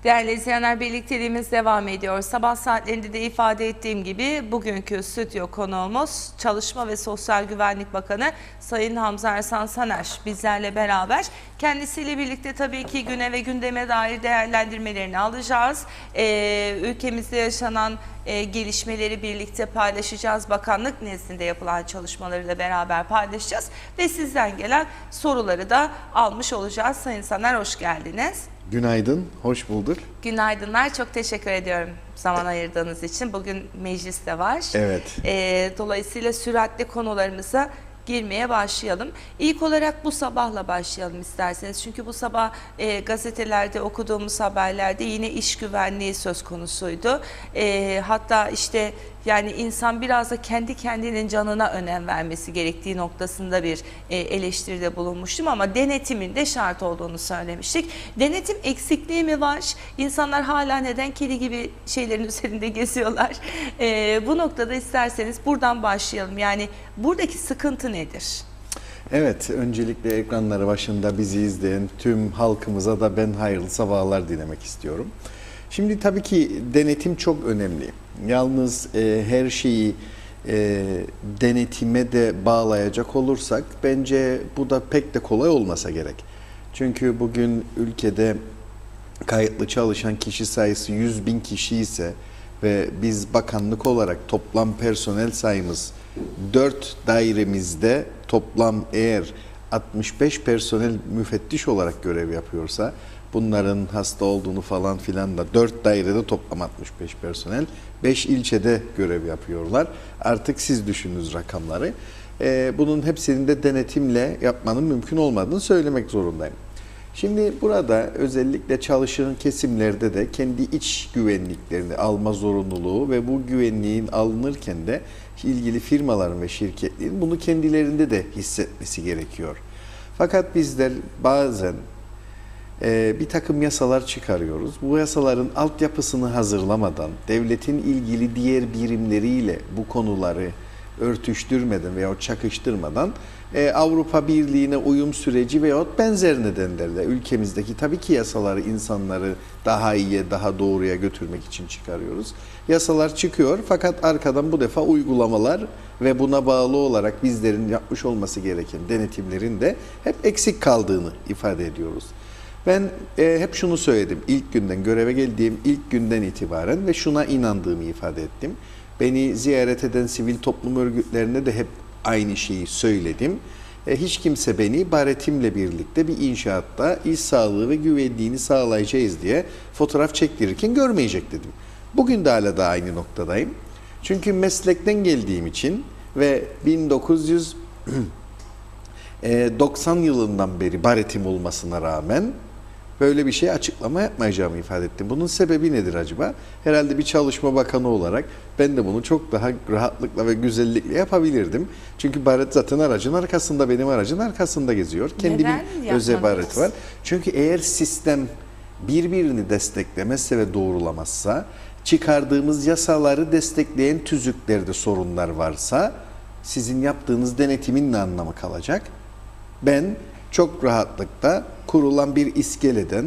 Değerli izleyenler, birlikteliğimiz devam ediyor. Sabah saatlerinde de ifade ettiğim gibi bugünkü stüdyo konuğumuz Çalışma ve Sosyal Güvenlik Bakanı Sayın Hamza Ersan Saner bizlerle beraber. Kendisiyle birlikte tabii ki güne ve gündeme dair değerlendirmelerini alacağız. Ülkemizde yaşanan gelişmeleri birlikte paylaşacağız. Bakanlık nezdinde yapılan çalışmaları da beraber paylaşacağız. Ve sizden gelen soruları da almış olacağız. Sayın Saner, hoş geldiniz. Günaydın, hoş bulduk. Günaydınlar, çok teşekkür ediyorum zaman ayırdığınız için. Bugün meclis de var. Evet. Dolayısıyla süratli konularımıza girmeye başlayalım. İlk olarak bu sabahla başlayalım isterseniz. Çünkü bu sabah gazetelerde okuduğumuz haberlerde yine iş güvenliği söz konusuydu. Hatta işte yani insan biraz da kendi kendinin canına önem vermesi gerektiği noktasında bir eleştiride bulunmuştum ama denetimin de şart olduğunu söylemiştik. Denetim eksikliği mi var? İnsanlar hala neden kedi gibi şeylerin üzerinde geziyorlar? Bu noktada isterseniz buradan başlayalım. Yani buradaki sıkıntı nedir? Evet, öncelikle ekranları başında bizi izleyen tüm halkımıza da ben hayırlı sabahlar dilemek istiyorum. Şimdi tabii ki denetim çok önemli. Yalnız her şeyi denetime de bağlayacak olursak bence bu da pek de kolay olmasa gerek. Çünkü bugün ülkede kayıtlı çalışan kişi sayısı 100.000 kişi ise ve biz bakanlık olarak toplam personel sayımız 4 dairemizde toplam eğer 65 personel müfettiş olarak görev yapıyorsa, bunların hasta olduğunu falan filan da 4 dairede toplam 65 personel, 5 ilçede görev yapıyorlar. Artık siz düşününüz rakamları. Bunun hepsinin de denetimle yapmanın mümkün olmadığını söylemek zorundayım. Şimdi burada özellikle çalışan kesimlerde de kendi iç güvenliklerini alma zorunluluğu ve bu güvenliğin alınırken de ilgili firmaların ve şirketlerin bunu kendilerinde de hissetmesi gerekiyor. Fakat bizler bazen bir takım yasalar çıkarıyoruz. Bu yasaların altyapısını hazırlamadan, devletin ilgili diğer birimleriyle bu konuları örtüştürmeden veya çakıştırmadan Avrupa Birliği'ne uyum süreci veyahut benzer nedenlerle ülkemizdeki tabii ki yasaları insanları daha iyiye, daha doğruya götürmek için çıkarıyoruz. Yasalar çıkıyor fakat arkadan bu defa uygulamalar ve buna bağlı olarak bizlerin yapmış olması gereken denetimlerin de hep eksik kaldığını ifade ediyoruz. Ben hep şunu söyledim ilk günden, göreve geldiğim ilk günden itibaren ve şuna inandığımı ifade ettim. Beni ziyaret eden sivil toplum örgütlerine de hep aynı şeyi söyledim. Hiç kimse beni baretimle birlikte bir inşaatta iş sağlığı ve güvenliğini sağlayacağız diye fotoğraf çektirirken görmeyecek dedim. Bugün de hala da aynı noktadayım. Çünkü meslekten geldiğim için ve 1990 yılından beri baretim olmasına rağmen böyle bir şey açıklama yapmayacağımı ifade ettim. Bunun sebebi nedir acaba? Herhalde bir Çalışma Bakanı olarak ben de bunu çok daha rahatlıkla ve güzellikle yapabilirdim. Çünkü baret zaten aracın arkasında, benim aracın arkasında geziyor. Kendi bir özel baret var. Çünkü eğer sistem birbirini desteklemezse ve doğrulamazsa, çıkardığımız yasaları destekleyen tüzüklerde sorunlar varsa sizin yaptığınız denetimin ne anlamı kalacak? Ben çok rahatlıkla kurulan bir iskeleden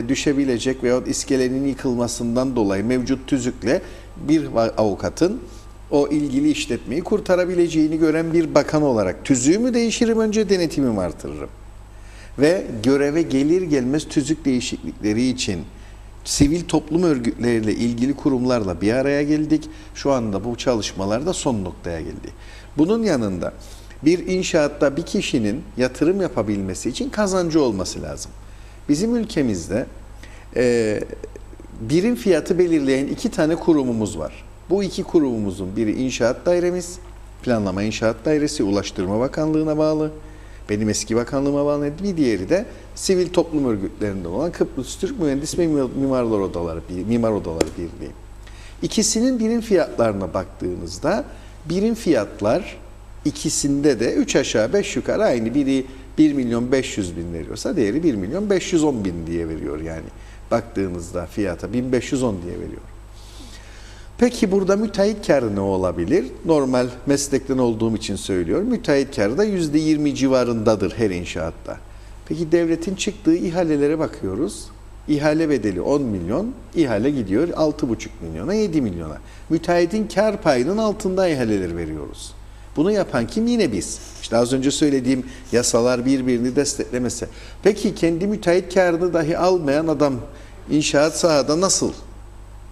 düşebilecek veyahut iskelenin yıkılmasından dolayı mevcut tüzükle bir avukatın o ilgili işletmeyi kurtarabileceğini gören bir bakan olarak tüzüğümü değiştiririm, önce denetimimi artırırım. Ve göreve gelir gelmez tüzük değişiklikleri için sivil toplum örgütleriyle ilgili kurumlarla bir araya geldik. Şu anda bu çalışmalar da son noktaya geldi. Bunun yanında bir inşaatta bir kişinin yatırım yapabilmesi için kazancı olması lazım. Bizim ülkemizde birim fiyatı belirleyen 2 tane kurumumuz var. Bu 2 kurumumuzun biri İnşaat Dairemiz, Planlama İnşaat Dairesi, Ulaştırma Bakanlığı'na bağlı. Benim eski bakanlığıma bağlı. Bir diğeri de sivil toplum örgütlerinden olan Kıbrıs Türk Mühendis ve Mimar Odaları Birliği. İkisinin birim fiyatlarına baktığınızda birim fiyatlar İkisinde de 3 aşağı 5 yukarı aynı. Biri 1.500.000 veriyorsa diğeri 1.510.000 diye veriyor yani. Baktığınızda fiyata 1.510 diye veriyor. Peki burada müteahhit karı ne olabilir? Normal meslekten olduğum için söylüyorum. Müteahhit karı da %20 civarındadır her inşaatta. Peki devletin çıktığı ihalelere bakıyoruz. İhale bedeli 10 milyon, ihale gidiyor 6,5 milyona, 7 milyona. Müteahhitin kar payının altında ihaleler veriyoruz. Bunu yapan kim? Yine biz. İşte az önce söylediğim yasalar birbirini desteklemese. Peki kendi müteahhit karını dahi almayan adam inşaat sahada nasıl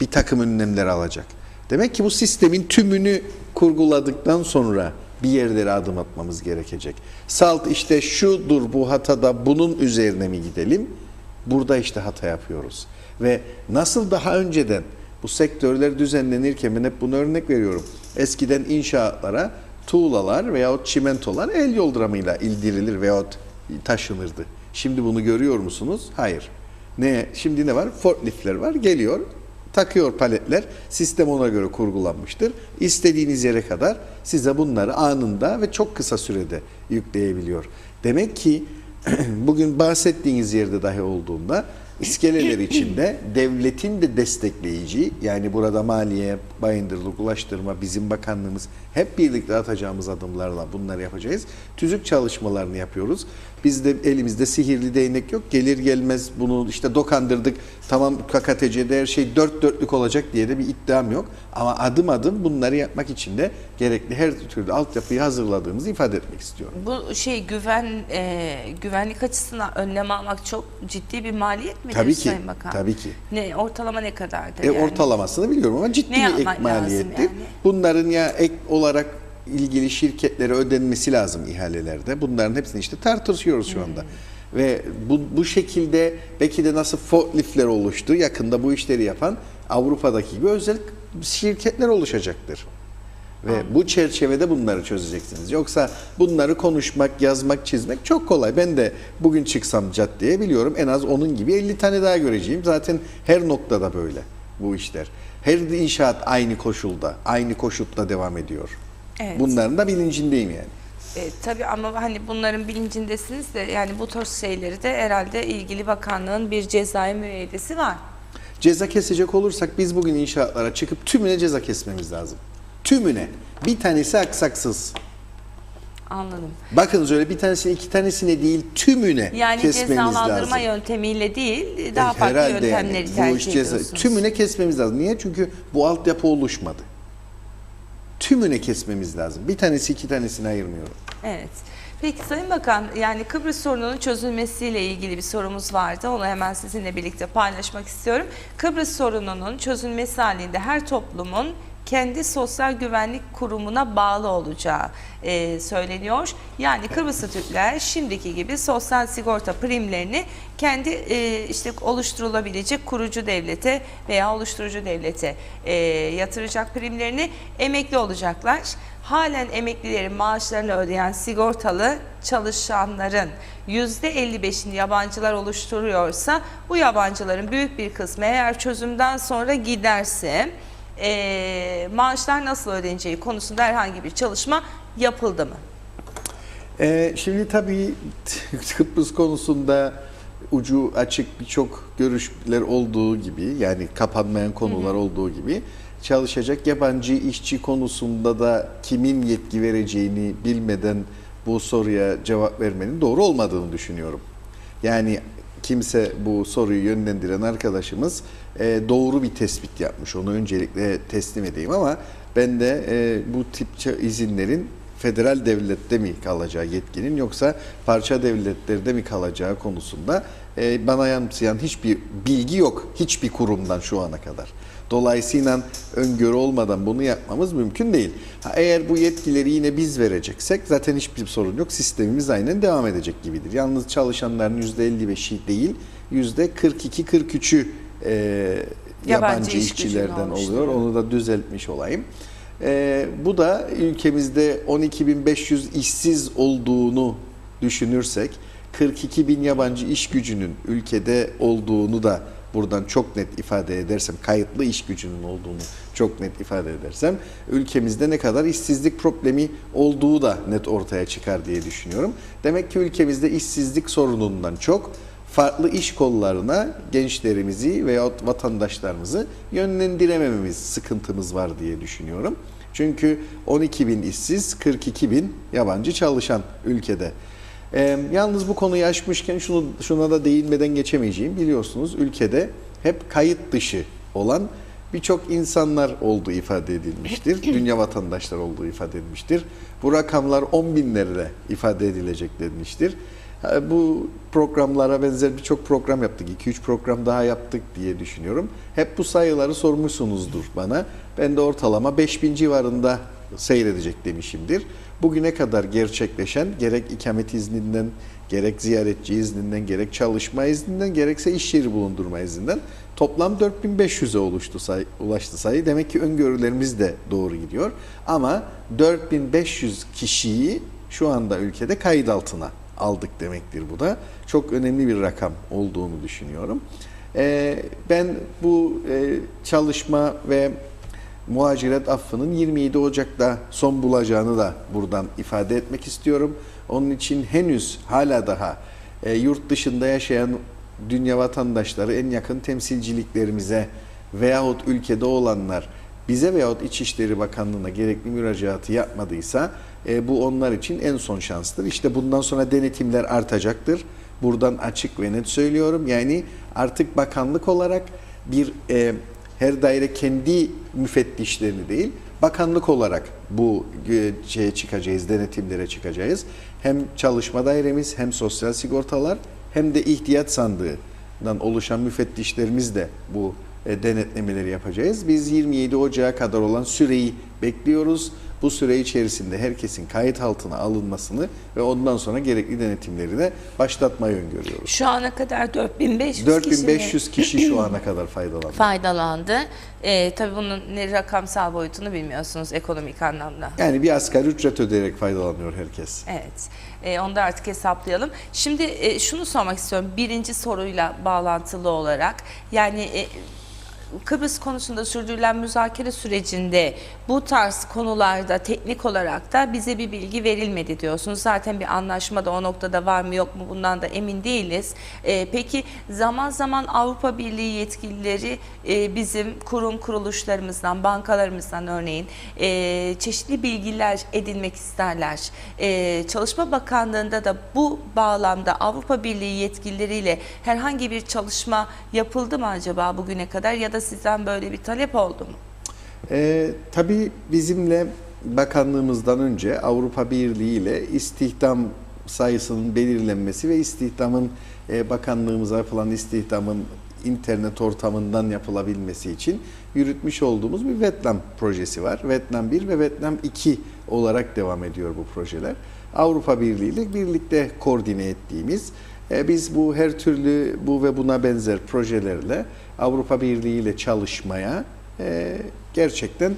bir takım önlemler alacak? Demek ki bu sistemin tümünü kurguladıktan sonra bir yerlere adım atmamız gerekecek. Salt işte şudur bu hatada, bunun üzerine mi gidelim? Burada işte hata yapıyoruz. Ve nasıl daha önceden bu sektörler düzenlenirken, ben hep bunu örnek veriyorum. Eskiden inşaatlara tuğlalar veyahut çimentolar el yolduramıyla indirilir veyahut taşınırdı. Şimdi bunu görüyor musunuz? Hayır. Şimdi ne var? Forkliftler var. Geliyor, takıyor paletler. Sistem ona göre kurgulanmıştır. İstediğiniz yere kadar size bunları anında ve çok kısa sürede yükleyebiliyor. Demek ki bugün bahsettiğiniz yerde dahi olduğunda iskeleler içinde devletin de destekleyici, yani burada maliye, bayındırlık, ulaştırma, bizim bakanlığımız hep birlikte atacağımız adımlarla bunları yapacağız. Tüzük çalışmalarını yapıyoruz. Biz de elimizde sihirli değnek yok. Gelir gelmez bunu işte dokandırdık. Tamam KKTC'de her şey dört dörtlük olacak diye de bir iddiam yok. Ama adım adım bunları yapmak için de gerekli her türlü altyapıyı hazırladığımızı ifade etmek istiyorum. Bu güvenlik açısından önlem almak çok ciddi bir maliyet midir Tabii ki, Sayın Bakan? tabii ki. Ortalama ne kadardır yani? Ortalamasını biliyorum ama ciddi Ne bir yapmak ek lazım maliyettir. yani? Bunların ya ek olarak ilgili şirketlere ödenmesi lazım ihalelerde. Bunların hepsini işte tartışıyoruz şu anda. Ve bu şekilde belki de nasıl forkliftler oluştu, yakında bu işleri yapan Avrupa'daki gibi özel şirketler oluşacaktır. Ve bu çerçevede bunları çözeceksiniz. Yoksa bunları konuşmak, yazmak, çizmek çok kolay. Ben de bugün çıksam caddeye biliyorum en az onun gibi 50 tane daha göreceğim. Zaten her noktada böyle bu işler. Her inşaat aynı koşulda, aynı koşulda devam ediyor. Evet. Bunların da bilincindeyim yani. Tabii ama hani bunların bilincindesiniz de yani bu tarz şeyleri de herhalde ilgili bakanlığın bir cezai müeyyidesi var. Ceza kesecek olursak biz bugün inşaatlara çıkıp tümüne ceza kesmemiz lazım. Tümüne. Bir tanesi aksaksız. Anladım. Bakınız öyle bir tanesine iki tanesine değil tümüne Yani kesmemiz cezalandırma lazım. yöntemiyle değil daha farklı Herhalde yöntemleri yani, bu tercih iş ceza. ediyorsunuz. Tümüne kesmemiz lazım. Niye? Çünkü bu altyapı oluşmadı. Tümüne kesmemiz lazım. Bir tanesi iki tanesini ayırmıyorum. Evet. Peki Sayın Bakan, yani Kıbrıs sorununun çözülmesiyle ilgili bir sorumuz vardı. Onu hemen sizinle birlikte paylaşmak istiyorum. Kıbrıs sorununun çözülmesi halinde her toplumun kendi sosyal güvenlik kurumuna bağlı olacağı söyleniyor. Yani Kıbrıslı Türkler şimdiki gibi sosyal sigorta primlerini kendi işte oluşturulabilecek kurucu devlete veya oluşturucu devlete yatıracak primlerini, emekli olacaklar. Halen emeklilerin maaşlarını ödeyen sigortalı çalışanların %55'ini yabancılar oluşturuyorsa bu yabancıların büyük bir kısmı eğer çözümden sonra giderse maaşlar nasıl ödeneceği konusunda herhangi bir çalışma yapıldı mı? Şimdi tabii Kıbrıs konusunda ucu açık birçok görüşler olduğu gibi, yani kapanmayan konular olduğu gibi çalışacak yabancı işçi konusunda da kimin yetki vereceğini bilmeden bu soruya cevap vermenin doğru olmadığını düşünüyorum. Yani kimse bu soruyu yönlendiren arkadaşımız doğru bir tespit yapmış. Onu öncelikle teslim edeyim ama ben de bu tip izinlerin federal devlette mi kalacağı yetkinin yoksa parça devletlerde mi kalacağı konusunda bana yansıyan hiçbir bilgi yok hiçbir kurumdan şu ana kadar. Dolayısıyla öngörü olmadan bunu yapmamız mümkün değil. Eğer bu yetkileri yine biz vereceksek zaten hiçbir sorun yok. Sistemimiz aynen devam edecek gibidir. Yalnız çalışanların %55'i değil, %42-43'ü yabancı işçilerden oluyor. Onu da düzeltmiş olayım. Bu da ülkemizde 12.500 işsiz olduğunu düşünürsek 42.000 yabancı iş gücünün ülkede olduğunu da buradan çok net ifade edersem, kayıtlı iş gücünün olduğunu çok net ifade edersem, ülkemizde ne kadar işsizlik problemi olduğu da net ortaya çıkar diye düşünüyorum. Demek ki ülkemizde işsizlik sorunundan çok farklı iş kollarına gençlerimizi veya vatandaşlarımızı yönlendiremememiz, sıkıntımız var diye düşünüyorum. Çünkü 12.000 işsiz, 42.000 yabancı çalışan ülkede. Yalnız bu konuyu açmışken şuna da değinmeden geçemeyeceğim. Biliyorsunuz ülkede hep kayıt dışı olan birçok insanlar olduğu ifade edilmiştir. Dünya vatandaşları olduğu ifade edilmiştir. Bu rakamlar 10 binlerle ifade edilecek denmiştir. Bu programlara benzer birçok program yaptık. 2-3 program daha yaptık diye düşünüyorum. Hep bu sayıları sormuşsunuzdur bana. Ben de ortalama 5000 civarında seyredecek demişimdir. Bugüne kadar gerçekleşen gerek ikamet izninden, gerek ziyaretçi izninden, gerek çalışma izninden, gerekse iş yeri bulundurma izninden toplam 4500'e ulaştı sayı. Demek ki öngörülerimiz de doğru gidiyor. Ama 4500 kişiyi şu anda ülkede kayıt altına aldık demektir bu da. Çok önemli bir rakam olduğunu düşünüyorum. Ben bu çalışma ve muhaciret affının 27 Ocak'ta son bulacağını da buradan ifade etmek istiyorum. Onun için henüz hala daha yurt dışında yaşayan dünya vatandaşları en yakın temsilciliklerimize veyahut ülkede olanlar bize veyahut İçişleri Bakanlığı'na gerekli müracaatı yapmadıysa bu onlar için en son şanstır. İşte bundan sonra denetimler artacaktır. Buradan açık ve net söylüyorum. Yani artık bakanlık olarak bir her daire kendi müfettişlerini değil, bakanlık olarak bu şeye çıkacağız, denetimlere çıkacağız. Hem çalışma dairemiz, hem sosyal sigortalar, hem de ihtiyat sandığından oluşan müfettişlerimiz de bu denetlemeleri yapacağız. Biz 27 Ocağı kadar olan süreyi bekliyoruz. Bu süre içerisinde herkesin kayıt altına alınmasını ve ondan sonra gerekli denetimleri de başlatmayı öngörüyoruz. Şu ana kadar 4500 kişi şu ana kadar faydalandı. Tabii bunun ne rakamsal boyutunu bilmiyorsunuz ekonomik anlamda. Yani bir asgari ücret ödeyerek faydalanıyor herkes. Evet. Onu da artık hesaplayalım. Şimdi şunu sormak istiyorum. Birinci soruyla bağlantılı olarak. Yani Kıbrıs konusunda sürdürülen müzakere sürecinde bu tarz konularda teknik olarak da bize bir bilgi verilmedi diyorsunuz. Zaten bir anlaşma da o noktada var mı yok mu bundan da emin değiliz. Peki zaman zaman Avrupa Birliği yetkilileri bizim kurum kuruluşlarımızdan, bankalarımızdan örneğin çeşitli bilgiler edinmek isterler. Çalışma Bakanlığı'nda da bu bağlamda Avrupa Birliği yetkilileriyle herhangi bir çalışma yapıldı mı acaba bugüne kadar ya da sizden böyle bir talep oldu mu? Tabii bizimle bakanlığımızdan önce Avrupa Birliği ile istihdam sayısının belirlenmesi ve istihdamın bakanlığımıza yapılan istihdamın internet ortamından yapılabilmesi için yürütmüş olduğumuz bir Vietnam projesi var. Vietnam 1 ve Vietnam 2 olarak devam ediyor bu projeler. Avrupa Birliği ile birlikte koordine ettiğimiz biz bu her türlü bu ve buna benzer projelerle Avrupa Birliği ile çalışmaya gerçekten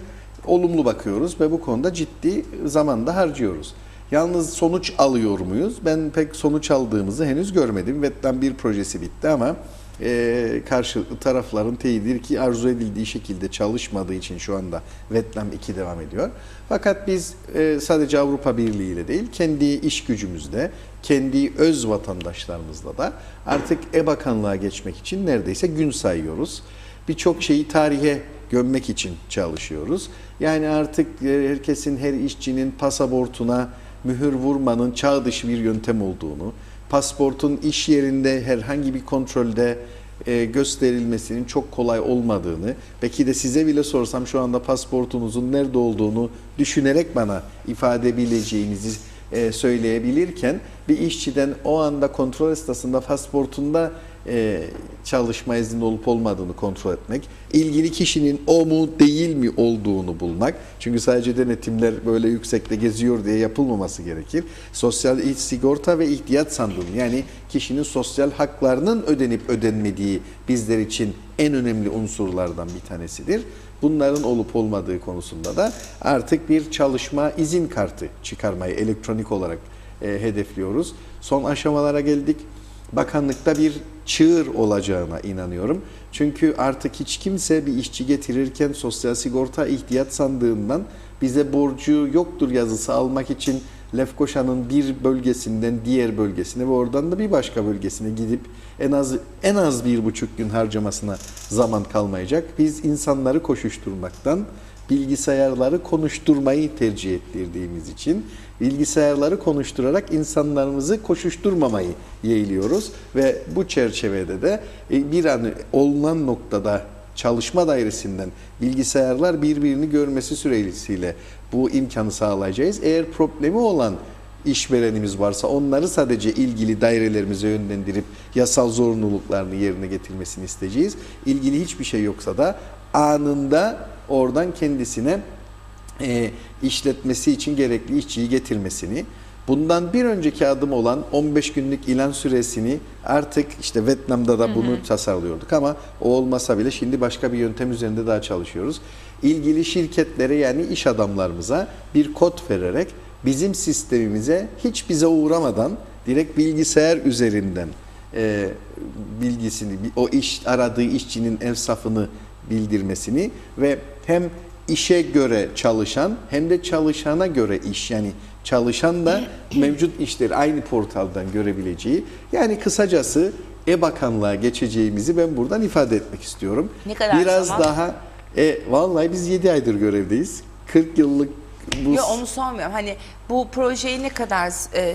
olumlu bakıyoruz ve bu konuda ciddi zaman da harcıyoruz. Yalnız sonuç alıyor muyuz? Ben pek sonuç aldığımızı henüz görmedim. Vietnam 1 projesi bitti ama karşılıklı tarafların teyidir ki arzu edildiği şekilde çalışmadığı için şu anda Vietnam 2 devam ediyor. Fakat biz sadece Avrupa Birliği ile değil, kendi iş gücümüzde, kendi öz vatandaşlarımızla da artık e-bakanlığa geçmek için neredeyse gün sayıyoruz. Birçok şeyi tarihe gömmek için çalışıyoruz. Yani artık herkesin, her işçinin pasaportuna mühür vurmanın çağ dışı bir yöntem olduğunu, pasaportun iş yerinde herhangi bir kontrolde gösterilmesinin çok kolay olmadığını, belki de size bile sorsam şu anda pasaportunuzun nerede olduğunu düşünerek bana ifade edebileceğinizi söyleyebilirken bir işçiden o anda kontrol esnasında pasaportunda çalışma izni olup olmadığını kontrol etmek, ilgili kişinin o mu değil mi olduğunu bulmak. Çünkü sadece denetimler böyle yüksekte geziyor diye yapılmaması gerekir. Sosyal sigorta ve ihtiyat sandığının yani kişinin sosyal haklarının ödenip ödenmediği bizler için en önemli unsurlardan bir tanesidir. Bunların olup olmadığı konusunda da artık bir çalışma izin kartı çıkarmayı elektronik olarak hedefliyoruz. Son aşamalara geldik. Bakanlıkta bir çığır olacağına inanıyorum. Çünkü artık hiç kimse bir işçi getirirken sosyal sigorta ihtiyat sandığından bize borcu yoktur yazısı almak için Lefkoşa'nın bir bölgesinden diğer bölgesine ve oradan da bir başka bölgesine gidip en az 1,5 gün harcamasına zaman kalmayacak. Biz insanları koşuşturmaktan bilgisayarları konuşturmayı tercih ettirdiğimiz için bilgisayarları konuşturarak insanlarımızı koşuşturmamayı yeğliyoruz ve bu çerçevede de bir an olunan noktada çalışma dairesinden bilgisayarlar birbirini görmesi süresiyle bu imkanı sağlayacağız. Eğer problemi olan işverenimiz varsa onları sadece ilgili dairelerimize yönlendirip yasal zorunluluklarını yerine getirmesini isteyeceğiz. İlgili hiçbir şey yoksa da anında oradan kendisine işletmesi için gerekli işçiyi getirmesini, bundan bir önceki adım olan 15 günlük ilan süresini artık işte Vietnam'da da bunu tasarlıyorduk ama o olmasa bile şimdi başka bir yöntem üzerinde daha çalışıyoruz. İlgili şirketlere yani iş adamlarımıza bir kod vererek bizim sistemimize hiç bize uğramadan direkt bilgisayar üzerinden bilgisini, o iş aradığı işçinin evsafını bildirmesini ve hem işe göre çalışan hem de çalışana göre iş, yani çalışan da mevcut işleri aynı portaldan görebileceği, yani kısacası e-bakanlığa geçeceğimizi ben buradan ifade etmek istiyorum. Ne kadar biraz zaman? daha vallahi biz 7 aydır görevdeyiz. 40 yıllık bu Yok, onu sormuyorum. Hani bu projeyi ne kadar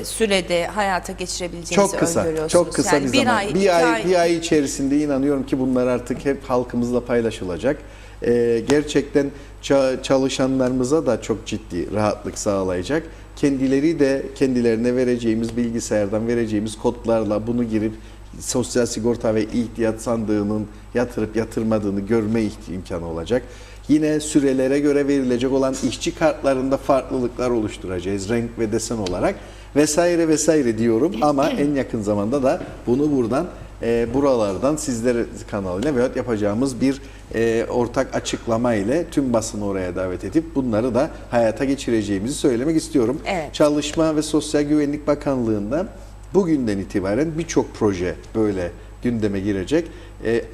sürede hayata geçirebileceğinizi çok kısa, öngörüyorsunuz? çok kısa Yani bir zaman. ay, iki ay. Bir ay içerisinde inanıyorum ki bunlar artık hep halkımızla paylaşılacak. Gerçekten çalışanlarımıza da çok ciddi rahatlık sağlayacak. Kendileri de kendilerine vereceğimiz bilgisayardan vereceğimiz kodlarla bunu girip Sosyal Sigorta ve İhtiyat Sandığı'nın yatırıp yatırmadığını görme imkanı olacak. Yine sürelere göre verilecek olan işçi kartlarında farklılıklar oluşturacağız renk ve desen olarak vesaire vesaire diyorum ama en yakın zamanda da bunu buradan buralardan sizler kanalıyla veyahut yapacağımız bir ortak açıklama ile tüm basını oraya davet edip bunları da hayata geçireceğimizi söylemek istiyorum. Evet. Çalışma ve Sosyal Güvenlik Bakanlığı'nda bugünden itibaren birçok proje böyle gündeme girecek.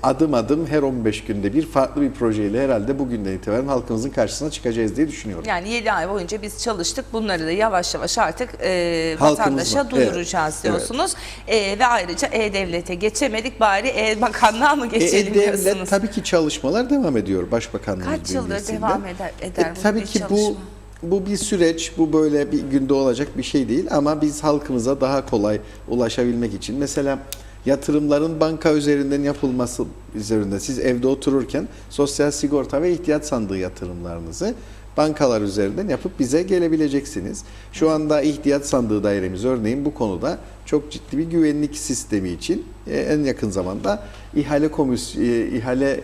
Adım adım her 15 günde bir farklı bir projeyle herhalde bugünden itibaren halkımızın karşısına çıkacağız diye düşünüyorum. Yani 7 ay boyunca biz çalıştık. Bunları da yavaş yavaş artık Halkımızla, vatandaşa duyuracağız diyorsunuz. Ve ayrıca E-Devlet'e geçemedik. Bari E-Bakanlığa mı geçelim E-Devlet diyorsunuz? tabii ki çalışmalar devam ediyor Başbakanlığımız Kaç yıldır bünyesinde. devam eder bu Tabii bir ki çalışma? bu bir süreç, bu böyle bir günde olacak bir şey değil ama biz halkımıza daha kolay ulaşabilmek için mesela yatırımların banka üzerinden yapılması üzerinde siz evde otururken Sosyal Sigorta ve İhtiyat Sandığı yatırımlarınızı bankalar üzerinden yapıp bize gelebileceksiniz. Şu anda İhtiyat Sandığı dairemiz örneğin bu konuda çok ciddi bir güvenlik sistemi için en yakın zamanda ihale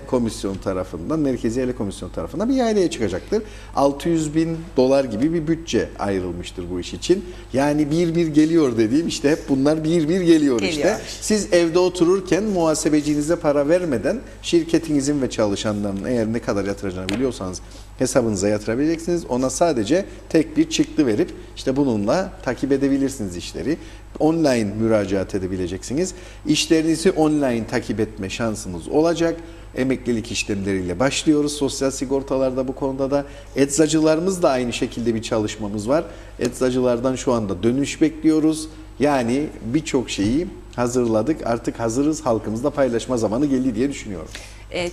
komisyonu tarafından, Merkezi İhale Komisyonu tarafından bir ihaleye çıkacaktır. 600.000 dolar gibi bir bütçe ayrılmıştır bu iş için. Yani bir geliyor dediğim işte hep bunlar bir geliyor işte. Siz evde otururken muhasebecinize para vermeden şirketinizin ve çalışanların eğer ne kadar yatıracağını biliyorsanız hesabınıza yatırabileceksiniz. Ona sadece tek bir çıktı verip işte bununla takip edebilirsiniz işleri. Online müracaat edebileceksiniz. İşlerinizi online takip etme şansınız olacak. Emeklilik işlemleriyle başlıyoruz. Sosyal sigortalarda bu konuda da eczacılarımız da aynı şekilde bir çalışmamız var. Eczacılardan şu anda dönüş bekliyoruz. Yani birçok şeyi hazırladık. Artık hazırız. Halkımızla paylaşma zamanı geldi diye düşünüyorum.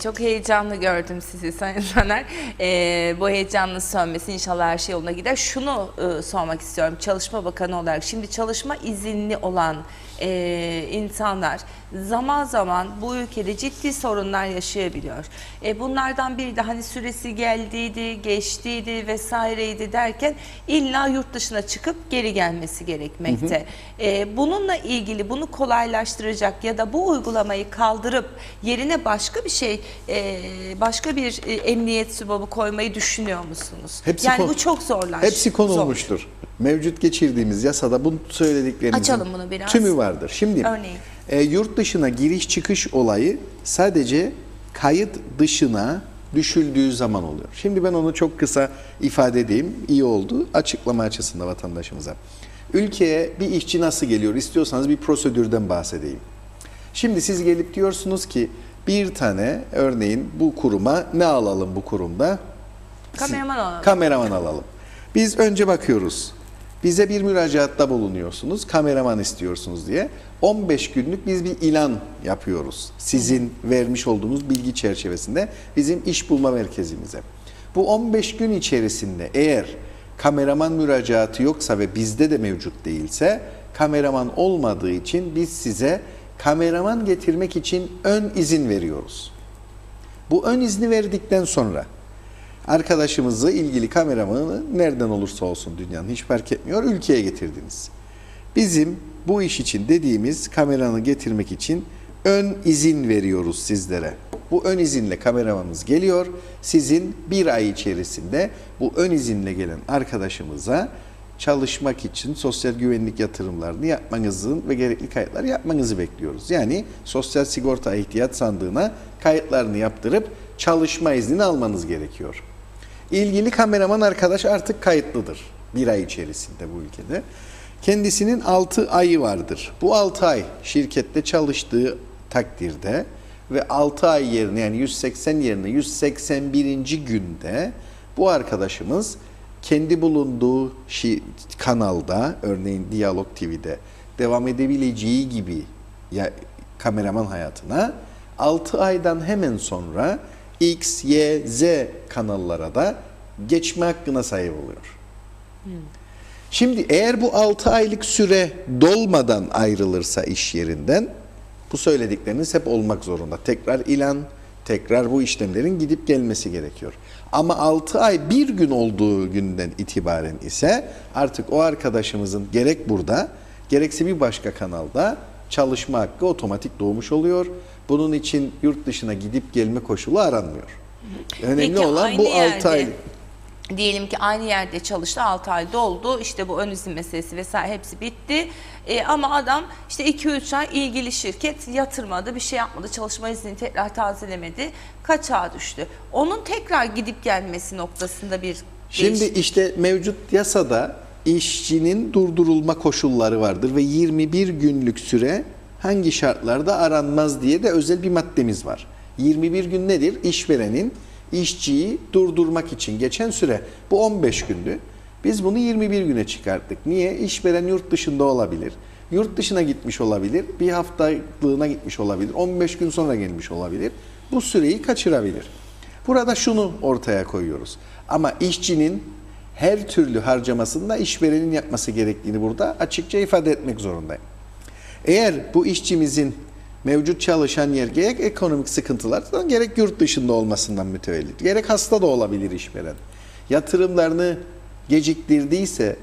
Çok heyecanlı gördüm sizi Sayın Taner. Bu heyecanın sönmesi inşallah her şey yoluna gider. Şunu sormak istiyorum Çalışma Bakanı olarak. Şimdi çalışma izinli olan insanlar zaman zaman bu ülkede ciddi sorunlar yaşayabiliyor. Bunlardan biri de hani süresi geldiydi, geçtiydi vesaireydi derken illa yurt dışına çıkıp geri gelmesi gerekmekte. Bununla ilgili bunu kolaylaştıracak ya da bu uygulamayı kaldırıp yerine başka bir şey, başka bir emniyet subabı koymayı düşünüyor musunuz? Yani bu çok zorlar. Hepsi konulmuştur. Mevcut geçirdiğimiz yasada bu söylediklerinizin Açalım bunu biraz. tümü vardır. Şimdi yurt dışına giriş çıkış olayı sadece kayıt dışına düşüldüğü zaman oluyor. Şimdi ben onu çok kısa ifade edeyim. İyi oldu. Açıklama açısından vatandaşımıza. Ülkeye bir işçi nasıl geliyor? İstiyorsanız bir prosedürden bahsedeyim. Şimdi siz gelip diyorsunuz ki bir tane örneğin bu kuruma ne alalım bu kurumda? Kameraman alalım. Kameraman alalım. Biz önce bakıyoruz. Bize bir müracaatta bulunuyorsunuz, kameraman istiyorsunuz diye. 15 günlük biz bir ilan yapıyoruz. Sizin vermiş olduğunuz bilgi çerçevesinde bizim iş bulma merkezimize. Bu 15 gün içerisinde eğer kameraman müracaatı yoksa ve bizde de mevcut değilse, kameraman olmadığı için biz size kameraman getirmek için ön izin veriyoruz. Bu ön izni verdikten sonra arkadaşımızı, ilgili kameramanı nereden olursa olsun dünyanın hiç fark etmiyor, ülkeye getirdiniz. Bizim bu iş için dediğimiz kameranı getirmek için ön izin veriyoruz sizlere. Bu ön izinle kameramanımız geliyor. Sizin bir ay içerisinde bu ön izinle gelen arkadaşımıza çalışmak için sosyal güvenlik yatırımlarını yapmanızın ve gerekli kayıtları yapmanızı bekliyoruz. Yani Sosyal Sigorta İhtiyaç Sandığı'na kayıtlarını yaptırıp çalışma iznini almanız gerekiyor. İlgili kameraman arkadaş artık kayıtlıdır bir ay içerisinde bu ülkede. Kendisinin 6 ayı vardır. Bu 6 ay şirkette çalıştığı takdirde ve 6 ay yerine, yani 180 yerine 181. günde bu arkadaşımız kendi bulunduğu kanalda, örneğin Diyalog TV'de devam edebileceği gibi kameraman hayatına 6 aydan hemen sonra X, Y, Z kanallara da geçme hakkına sahip oluyor. Şimdi eğer bu 6 aylık süre dolmadan ayrılırsa iş yerinden, bu söyledikleriniz hep olmak zorunda. Tekrar ilan, tekrar bu işlemlerin gidip gelmesi gerekiyor. Ama 6 ay bir gün olduğu günden itibaren ise artık o arkadaşımızın gerek burada, gerekse bir başka kanalda çalışma hakkı otomatik doğmuş oluyor. Bunun için yurt dışına gidip gelme koşulu aranmıyor. Önemli Peki, olan bu 6 aylık. Diyelim ki aynı yerde çalıştı, 6 ay doldu, işte bu ön izin meselesi vesaire hepsi bitti. Ama adam işte 2-3 ay ilgili şirket yatırmadı, bir şey yapmadı, çalışma iznini tekrar tazelemedi, kaçağa düştü. Onun tekrar gidip gelmesi noktasında bir Şimdi işte mevcut yasada işçinin durdurulma koşulları vardır ve 21 günlük süre hangi şartlarda aranmaz diye de özel bir maddemiz var. 21 gün nedir? İşverenin işçiyi durdurmak için geçen süre. Bu 15 gündü. Biz bunu 21 güne çıkarttık. Niye? İşveren yurt dışında olabilir. Yurt dışına gitmiş olabilir. Bir haftalığına gitmiş olabilir. 15 gün sonra gelmiş olabilir. Bu süreyi kaçırabilir. Burada şunu ortaya koyuyoruz. Ama işçinin her türlü harcamasında işverenin yapması gerektiğini burada açıkça ifade etmek zorundayım. Eğer bu işçimizin mevcut çalışan yer gerek ekonomik sıkıntılardan, gerek yurt dışında olmasından mütevellit, gerek hasta da olabilir işveren, yatırımlarını geciktirdiyse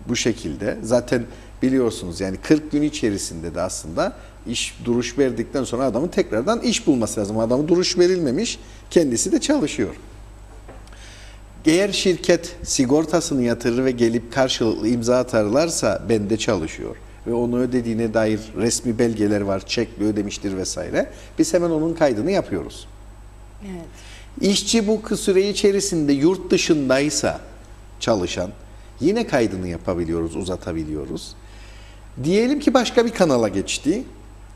bu şekilde, zaten biliyorsunuz yani 40 gün içerisinde de aslında iş duruş verdikten sonra adamın tekrardan iş bulması lazım. Adamı duruş verilmemiş, kendisi de çalışıyor. Eğer şirket sigortasını yatırır ve gelip karşılıklı imza atarlarsa bende çalışıyor ve onu ödediğine dair resmi belgeler var, çekle ödemiştir vesaire, biz hemen onun kaydını yapıyoruz. Evet. İşçi bu süre içerisinde yurt dışındaysa çalışan, yine kaydını yapabiliyoruz, uzatabiliyoruz. Diyelim ki başka bir kanala geçti.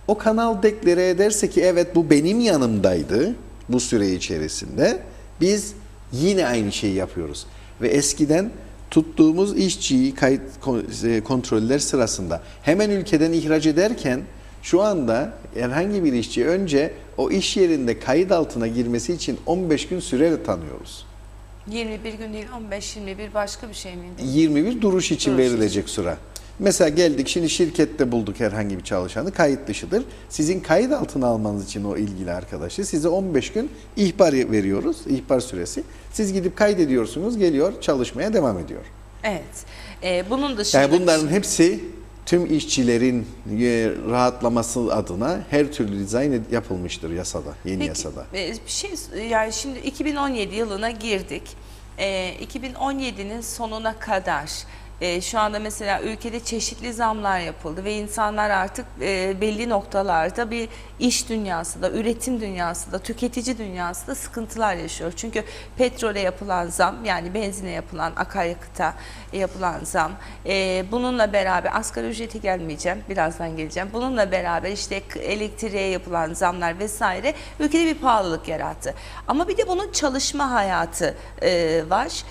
O kanal deklare ederse ki evet bu benim yanımdaydı bu süre içerisinde, biz yine aynı şeyi yapıyoruz. Ve eskiden tuttuğumuz işçiyi kayıt kontroller sırasında hemen ülkeden ihraç ederken, şu anda herhangi bir işçi önce o iş yerinde kayıt altına girmesi için 15 gün süre tanıyoruz. 21 gün değil, 15-21 başka bir şey miydi? 21 duruş için Duruş verilecek süre. Mesela geldik şimdi şirkette bulduk herhangi bir çalışanı, kayıt dışıdır. Sizin kayıt altına almanız için o ilgili arkadaşı size 15 gün ihbar veriyoruz, ihbar süresi. Siz gidip kaydediyorsunuz, geliyor çalışmaya devam ediyor. Evet. Bunun dışında... Yani bunların hepsi tüm işçilerin rahatlaması adına her türlü dizayn yapılmıştır yasada, yeni yasada. Bir şey, yani şimdi 2017 yılına girdik. 2017'nin sonuna kadar şu anda mesela ülkede çeşitli zamlar yapıldı ve insanlar artık belli noktalarda bir iş dünyasında, üretim dünyasında, tüketici dünyasında sıkıntılar yaşıyor. Çünkü petrole yapılan zam, yani benzine yapılan, akaryakıta yapılan zam, bununla beraber asgari ücreti gelmeyeceğim, birazdan geleceğim. Bununla beraber işte elektriğe yapılan zamlar vesaire ülkede bir pahalılık yarattı. Ama bir de bunun çalışma hayatı var.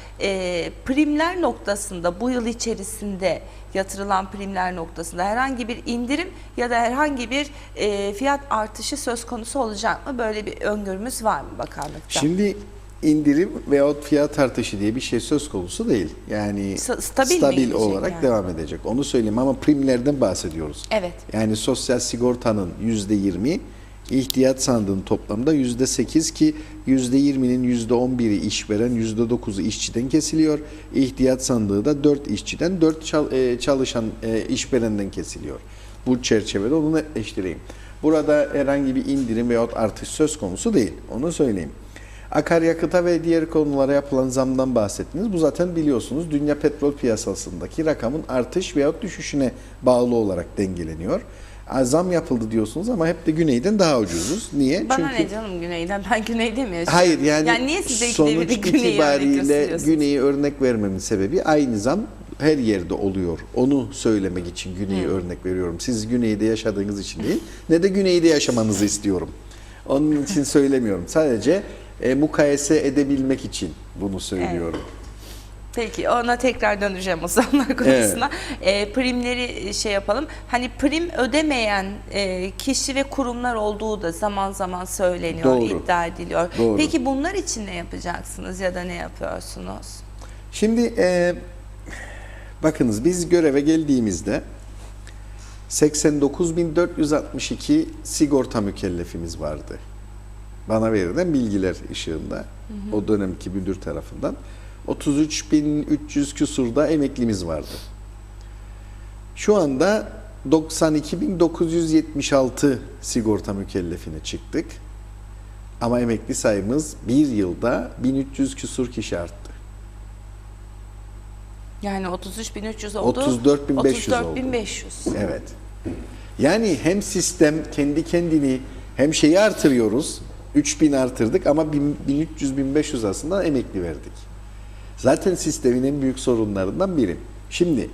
Primler noktasında bu yıl içerisinde yatırılan primler noktasında herhangi bir indirim ya da herhangi bir fiyat artışı söz konusu olacak mı? Böyle bir öngörümüz var mı bakanlıkta? Şimdi indirim veyahut fiyat artışı diye bir şey söz konusu değil. Yani Stabil mi stabil gidecek olarak yani? devam edecek. Onu söyleyeyim ama primlerden bahsediyoruz. Evet. Yani sosyal sigortanın %20, ihtiyat sandığının toplamda %8 ki %20'nin %11'i işveren, %9'u işçiden kesiliyor. İhtiyat sandığı da 4 işçiden, 4 çalışan işverenden kesiliyor. Bu çerçevede onu netleştireyim. Burada herhangi bir indirim veyahut artış söz konusu değil. Onu söyleyeyim. Akaryakıta ve diğer konulara yapılan zamdan bahsettiniz. Bu zaten biliyorsunuz dünya petrol piyasasındaki rakamın artış veyahut düşüşüne bağlı olarak dengeleniyor. Zam yapıldı diyorsunuz ama hep de güneyden daha ucuzuz. Niye? Bana ne canım güneyden? Ben güneyde mi yaşıyorum? Hayır yani, niye size sonuç itibariyle güneyi örnek vermemin sebebi aynı zam her yerde oluyor. Onu söylemek için güneyi örnek veriyorum. Siz güneyde yaşadığınız için değil, ne de güneyde yaşamanızı istiyorum. Onun için söylemiyorum. Sadece mukayese edebilmek için bunu söylüyorum. Peki ona tekrar döneceğim o zamlar konusuna. Primleri şey yapalım. Hani prim ödemeyen kişi ve kurumlar olduğu da zaman zaman söyleniyor, Doğru. iddia ediliyor. Doğru. Peki bunlar için ne yapacaksınız ya da ne yapıyorsunuz? Şimdi bakınız biz göreve geldiğimizde 89.462 sigorta mükellefimiz vardı. Bana verilen bilgiler ışığında o dönemki müdür tarafından 33.300 küsurda emeklimiz vardı. Şu anda 92.976 sigorta mükellefine çıktık. Ama emekli sayımız bir yılda 1300 küsur kişi arttı. Yani 33.300 oldu. 34.500 oldu. 34.500. Evet. Yani hem sistem kendi kendini hem şeyi artırıyoruz. 3000 artırdık ama 1300-1500 aslında emekli verdik. Zaten sistemin en büyük sorunlarından biri. Şimdi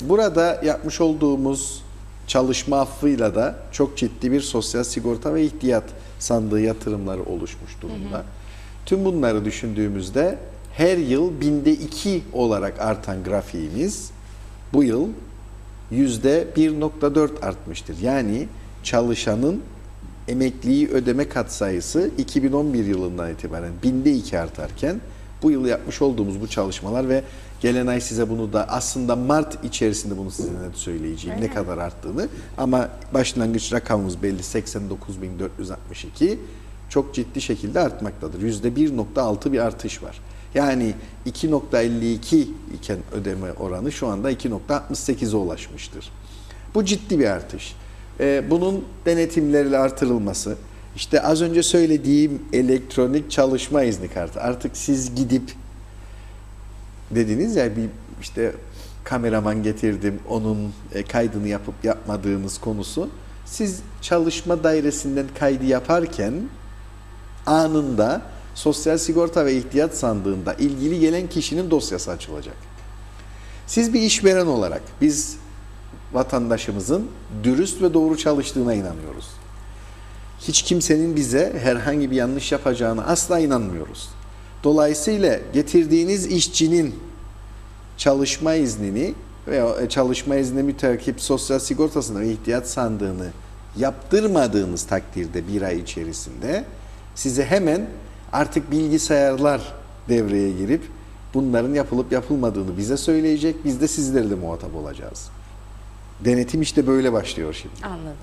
burada yapmış olduğumuz çalışma affıyla da çok ciddi bir sosyal sigorta ve ihtiyat sandığı yatırımları oluşmuş durumda. Tüm bunları düşündüğümüzde her yıl %2 olarak artan grafiğimiz bu yıl %1.4 artmıştır. Yani çalışanın emekliyi ödeme katsayısı 2011 yılından itibaren %2 artarken bu yıl yapmış olduğumuz bu çalışmalar ve gelen ay size bunu da aslında Mart içerisinde bunu size net söyleyeceğim ne kadar arttığını ama başlangıç rakamımız belli 89.462 çok ciddi şekilde artmaktadır. %1.6 bir artış var. Yani 2.52 iken ödeme oranı şu anda 2.68'e ulaşmıştır. Bu ciddi bir artış. Bunun denetimlerle artırılması, işte az önce söylediğim elektronik çalışma izni kartı. Artık siz gidip dediniz ya bir işte kameraman getirdim, onun kaydını yapıp yapmadığınız konusu. Siz çalışma dairesinden kaydı yaparken anında Sosyal Sigorta ve İhtiyat Sandığı'nda ilgili gelen kişinin dosyası açılacak. Siz bir işveren olarak biz vatandaşımızın dürüst ve doğru çalıştığına inanıyoruz. Hiç kimsenin bize herhangi bir yanlış yapacağına asla inanmıyoruz. Dolayısıyla getirdiğiniz işçinin çalışma iznini veya çalışma iznine müteakip sosyal sigortasını ve ihtiyat sandığını yaptırmadığınız takdirde bir ay içerisinde size hemen artık bilgisayarlar devreye girip bunların yapılıp yapılmadığını bize söyleyecek. Biz de sizlerle muhatap olacağız. Denetim işte böyle başlıyor şimdi. Anladım.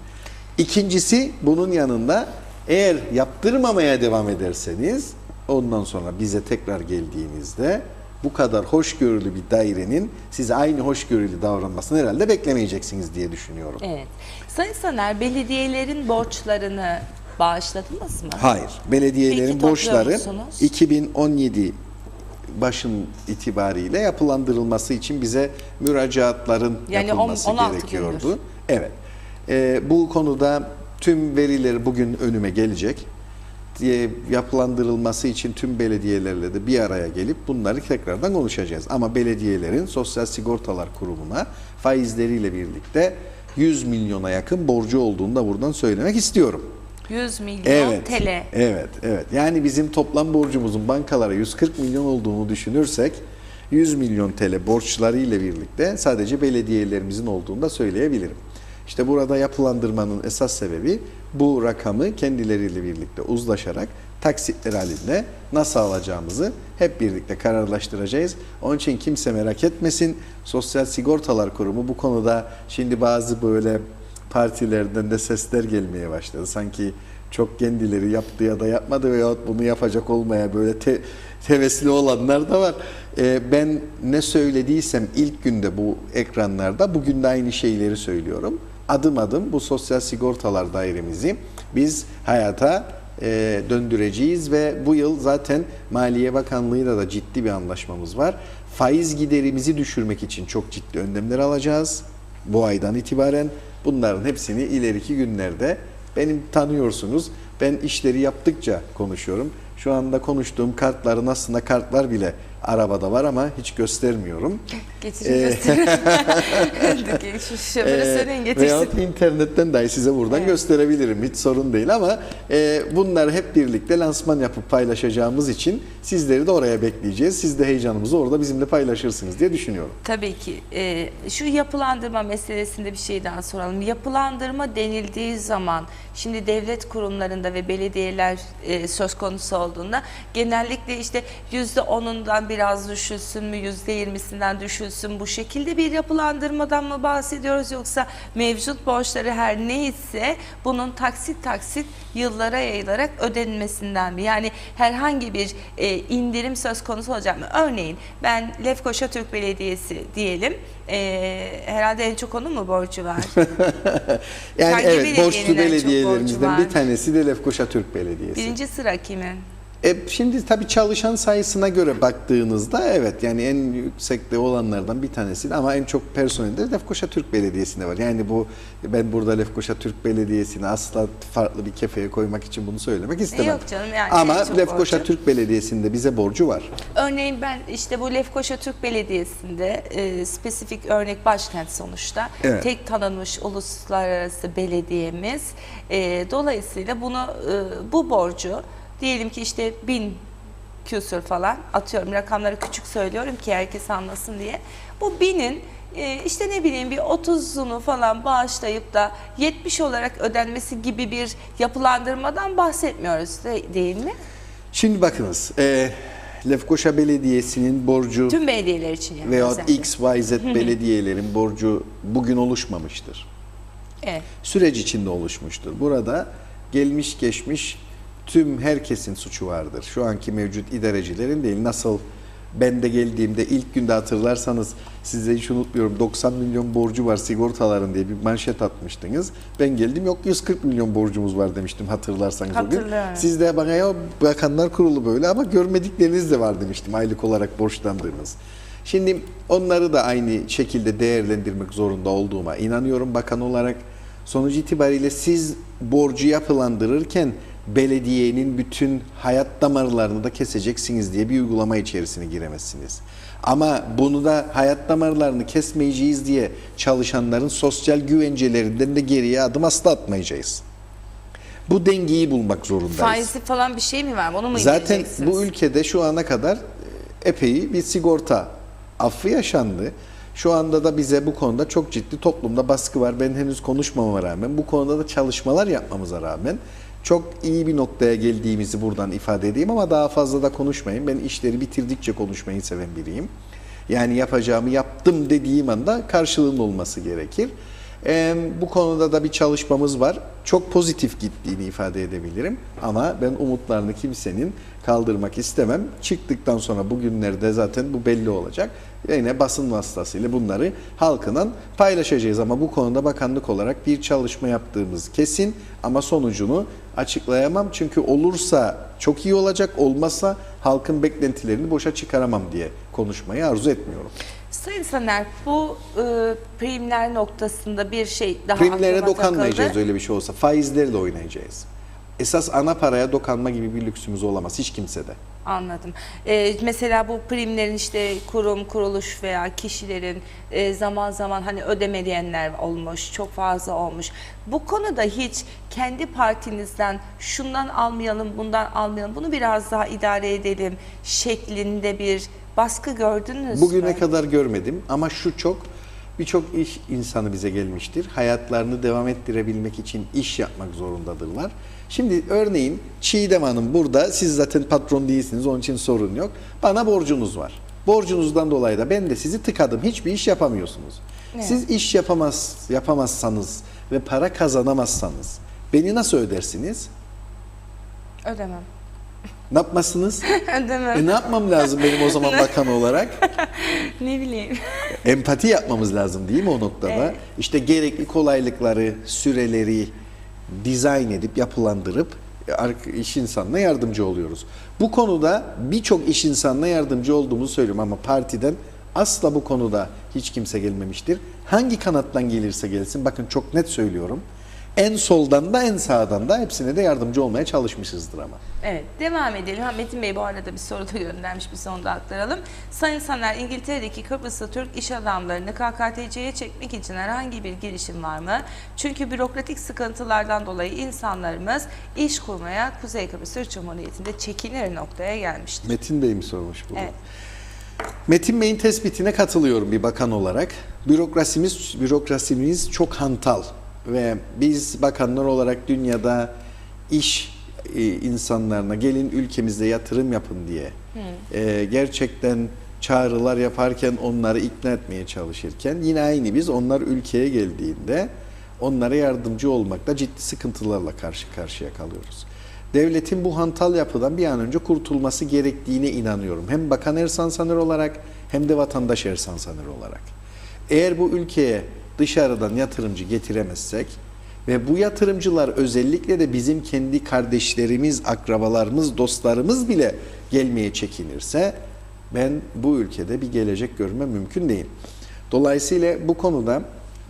İkincisi bunun yanında eğer yaptırmamaya devam ederseniz ondan sonra bize tekrar geldiğinizde bu kadar hoşgörülü bir dairenin size aynı hoşgörülü davranmasını herhalde beklemeyeceksiniz diye düşünüyorum. Evet. Sayın Soner, belediyelerin borçlarını bağışladınız mı? Hayır. Belediyelerin Peki, topluyor borçları musunuz? 2017 başın itibariyle yapılandırılması için bize müracaatların Yani yapılması 16 gerekiyordu. gündür. Evet. Bu konuda tüm verileri bugün önüme gelecek. Yapılandırılması için tüm belediyelerle de bir araya gelip bunları tekrardan konuşacağız. Ama belediyelerin Sosyal Sigortalar Kurumu'na faizleriyle birlikte 100 milyona yakın borcu olduğunu da buradan söylemek istiyorum. 100 milyon Evet, TL. evet. Yani bizim toplam borcumuzun bankalara 140 milyon olduğunu düşünürsek 100 milyon TL borçları ile birlikte sadece belediyelerimizin olduğunu da söyleyebilirim. İşte burada yapılandırmanın esas sebebi bu rakamı kendileriyle birlikte uzlaşarak taksitler halinde nasıl alacağımızı hep birlikte kararlaştıracağız. Onun için kimse merak etmesin. Sosyal Sigortalar Kurumu bu konuda şimdi bazı böyle partilerden de sesler gelmeye başladı. Sanki çok kendileri yaptı ya da yapmadı veyahut bunu yapacak olmaya böyle hevesli olanlar da var. Ben ne söylediysem ilk günde bu ekranlarda bugün de aynı şeyleri söylüyorum. Adım adım bu sosyal sigortalar dairemizi biz hayata döndüreceğiz ve bu yıl zaten Maliye Bakanlığı'yla da ciddi bir anlaşmamız var. Faiz giderimizi düşürmek için çok ciddi önlemler alacağız bu aydan itibaren. Bunların hepsini ileriki günlerde benim tanıyorsunuz. Ben işleri yaptıkça konuşuyorum. Şu anda konuştuğum kartların aslında kartlar bile arabada var ama hiç göstermiyorum. Getirin gösterin. Şu şoföre söyleyin getirsin. Veyahut internetten dahi size buradan gösterebilirim. Hiç sorun değil ama bunları hep birlikte lansman yapıp paylaşacağımız için sizleri de oraya bekleyeceğiz. Siz de heyecanımızı orada bizimle paylaşırsınız diye düşünüyorum. Tabii ki. Şu yapılandırma meselesinde bir şey daha soralım. Yapılandırma denildiği zaman şimdi devlet kurumlarında ve belediyeler söz konusu olduğunda genellikle işte %10'undan biraz düşülsün mü, %20'sinden düşülsün, bu şekilde bir yapılandırmadan mı bahsediyoruz, yoksa mevcut borçları her neyse bunun taksit taksit yıllara yayılarak ödenmesinden mi? Yani herhangi bir indirim söz konusu olacak mı? Örneğin ben Lefkoşa Türk Belediyesi diyelim. Herhalde en çok onun mu borcu var? Yani Hangi evet, borçlu belediyenin en çok borcu belediyelerimizden bir var? tanesi de Lefkoşa Türk Belediyesi. Birinci sıra kimin? Şimdi tabii çalışan sayısına göre baktığınızda evet, yani en yüksekte olanlardan bir tanesi ama en çok personeli de Lefkoşa Türk Belediyesi'nde var. Yani ben burada Lefkoşa Türk Belediyesi'ni asla farklı bir kefeye koymak için bunu söylemek istemem. Yok canım, yani ama en çok Lefkoşa borcu. Türk Belediyesi'nde bize borcu var. Örneğin ben işte bu Lefkoşa Türk Belediyesi'nde spesifik örnek başkent sonuçta. Evet. Tek tanınmış uluslararası belediyemiz. Dolayısıyla bunu bu borcu diyelim ki işte 1000 küsur falan, atıyorum rakamları küçük söylüyorum ki herkes anlasın diye. Bu 1000'in işte ne bileyim bir 30'unu falan bağışlayıp da 70 olarak ödenmesi gibi bir yapılandırmadan bahsetmiyoruz değil mi? Şimdi bakınız, Lefkoşa Belediyesi'nin borcu Tüm belediyeler için yani. veyahut özellikle. X, Y, Z belediyelerin borcu bugün oluşmamıştır. Evet. Süreç içinde oluşmuştur. Burada gelmiş geçmiş tüm herkesin suçu vardır. Şu anki mevcut idarecilerin değil. Nasıl ben de geldiğimde ilk günde hatırlarsanız, size hiç unutmuyorum, 90 milyon borcu var sigortaların diye bir manşet atmıştınız. Ben geldim, yok 140 milyon borcumuz var demiştim, hatırlarsanız o gün. Hatırlıyorum. Siz de bana ya bakanlar kurulu böyle ama görmedikleriniz de var demiştim, aylık olarak borçlandığınız. Şimdi onları da aynı şekilde değerlendirmek zorunda olduğuma inanıyorum bakan olarak. Sonuç itibariyle siz borcu yapılandırırken belediyenin bütün hayat damarlarını da keseceksiniz diye bir uygulama içerisine giremezsiniz. Ama bunu da hayat damarlarını kesmeyeceğiz diye çalışanların sosyal güvencelerinden de geriye adım asla atmayacağız. Bu dengeyi bulmak zorundayız. Faizi falan bir şey mi var? Onu mu Zaten indireceksiniz? bu ülkede şu ana kadar epey bir sigorta affı yaşandı. Şu anda da bize bu konuda çok ciddi toplumda baskı var. Ben henüz konuşmama rağmen, bu konuda da çalışmalar yapmamıza rağmen çok iyi bir noktaya geldiğimizi buradan ifade edeyim ama daha fazla da konuşmayayım. Ben işleri bitirdikçe konuşmayı seven biriyim. Yani yapacağımı yaptım dediğim anda karşılığının olması gerekir. Bu konuda da bir çalışmamız var. Çok pozitif gittiğini ifade edebilirim. Ama ben umutlarını kimsenin kaldırmak istemem. Çıktıktan sonra bugünlerde zaten bu belli olacak. Yine basın vasıtasıyla bunları halkla paylaşacağız. Ama bu konuda bakanlık olarak bir çalışma yaptığımız kesin. Ama sonucunu açıklayamam. Çünkü olursa çok iyi olacak, olmazsa halkın beklentilerini boşa çıkaramam diye konuşmayı arzu etmiyorum. Sayın Saner, bu primler noktasında bir şey daha Primlere aklıma dokanmayacağız takıldı. öyle bir şey olsa. Faizleri de oynayacağız. Esas ana paraya dokanma gibi bir lüksümüz olamaz hiç kimsede. Anladım. Mesela bu primlerin işte kurum, kuruluş veya kişilerin zaman zaman hani ödemeyenler olmuş, çok fazla olmuş. Bu konuda hiç kendi partinizden şundan almayalım, bundan almayalım, bunu biraz daha idare edelim şeklinde bir baskı gördünüz mü? Bugüne kadar görmedim ama şu çok, Birçok iş insanı bize gelmiştir. Hayatlarını devam ettirebilmek için iş yapmak zorundadırlar. Şimdi örneğin Çiğdem Hanım burada, siz zaten patron değilsiniz, onun için sorun yok. Bana borcunuz var. Borcunuzdan dolayı da ben de sizi tıkadım. Hiçbir iş yapamıyorsunuz. Evet. Siz iş yapamazsanız ve para kazanamazsanız beni nasıl ödersiniz? Ödemem. Ne yapmasınız? Ödemem. Ne yapmam lazım benim o zaman bakan olarak? Ne bileyim. Empati yapmamız lazım değil mi o noktada? Evet. İşte gerekli kolaylıkları, süreleri dizayn edip yapılandırıp iş insanına yardımcı oluyoruz. Bu konuda birçok iş insanına yardımcı olduğumuzu söylüyorum ama partiden asla bu konuda hiç kimse gelmemiştir. Hangi kanattan gelirse gelsin, bakın çok net söylüyorum. En soldan da en sağdan da hepsine de yardımcı olmaya çalışmışızdır ama. Evet, devam edelim. Metin Bey bu arada bir soru da göndermiş, bir onu da aktaralım. Sayın Saner, İngiltere'deki Kıbrıslı Türk iş adamlarını KKTC'ye çekmek için herhangi bir girişim var mı? Çünkü bürokratik sıkıntılardan dolayı insanlarımız iş kurmaya Kuzey Kıbrıs Türk Cumhuriyeti'nde çekinir noktaya gelmiştir. Metin Bey mi sormuş bunu? Evet. Metin Bey'in tespitine katılıyorum bir bakan olarak. Bürokrasimiz çok hantal ve biz bakanlar olarak dünyada iş insanlarına gelin ülkemizde yatırım yapın diye gerçekten çağrılar yaparken, onları ikna etmeye çalışırken yine aynı biz onlar ülkeye geldiğinde onlara yardımcı olmakta ciddi sıkıntılarla karşı karşıya kalıyoruz. Devletin bu hantal yapıdan bir an önce kurtulması gerektiğine inanıyorum. Hem Bakan Ersan Saner olarak hem de vatandaş Ersan Saner olarak. Eğer bu ülkeye dışarıdan yatırımcı getiremezsek ve bu yatırımcılar özellikle de bizim kendi kardeşlerimiz, akrabalarımız, dostlarımız bile gelmeye çekinirse ben bu ülkede bir gelecek görmem mümkün değil. Dolayısıyla bu konuda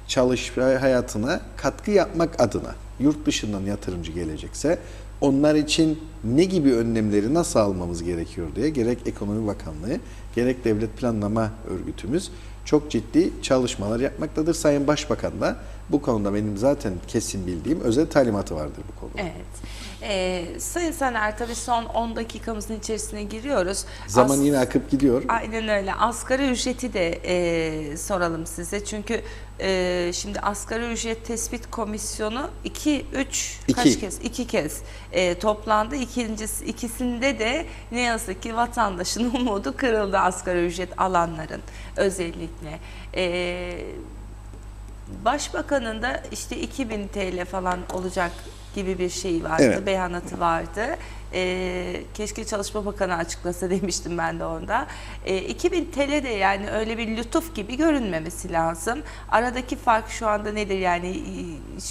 çalışma hayatına katkı yapmak adına yurt dışından yatırımcı gelecekse onlar için ne gibi önlemleri nasıl almamız gerekiyor diye gerek Ekonomi Bakanlığı gerek Devlet Planlama Örgütümüz çok ciddi çalışmalar yapmaktadır. Sayın Başbakan da bu konuda benim zaten kesin bildiğim özel talimatı vardır bu konuda. Evet. Sayın Saner, tabii son 10 dakikamızın içerisine giriyoruz. Zaman yine akıp gidiyor. Aynen öyle. Asgari ücreti de soralım size. Çünkü şimdi asgari ücret tespit komisyonu iki kez toplandı. İkisinde de ne yazık ki vatandaşın umudu kırıldı, asgari ücret alanların özellikle. Başbakanın da işte 2000 TL falan olacak gibi bir şey vardı, Evet. beyanatı vardı. Keşke Çalışma Bakanı açıklasa demiştim ben de onda. 2000 TL de yani öyle bir lütuf gibi görünmemesi lazım. Aradaki fark şu anda nedir? Yani